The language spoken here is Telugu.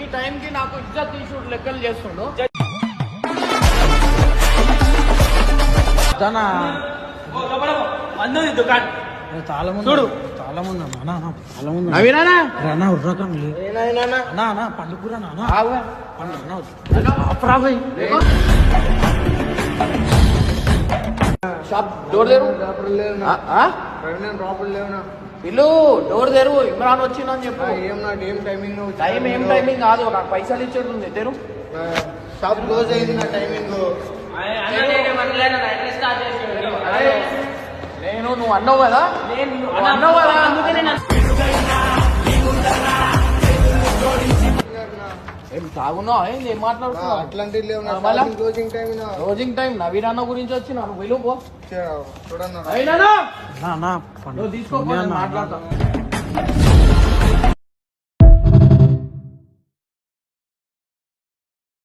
ఈ టైం కి నాకు ఇజ్జత్ తీసుడు లెక్కలు చేస్తుండు. చాలా మంది చూడు చాలా మంది చాలా మంది పండుకురా షాప్ డోర్ తెరు, ఇల్లు డోర్ తెరు. ఇమ్రాన్ వచ్చిందని చెప్పు. టైం ఏం టైమింగ్ కాదు, నాకు పైసలు ఇచ్చేది ఉంది. తెరు. షాప్ క్లోజ్ అయింది నా టైమింగ్. నేను నువ్వు అన్నావు కదా, అన్నావు కదా, అందుకే నేను ఏం తాగున్నావు, ఏం మాట్లాడుతున్నావు? అట్లాంటి closing time. Closing time Naveen అన్న గురించి వచ్చి నన్ను పిలువు. చూడన్నా నువ్వు తీసుకో, మాట్లాడతా.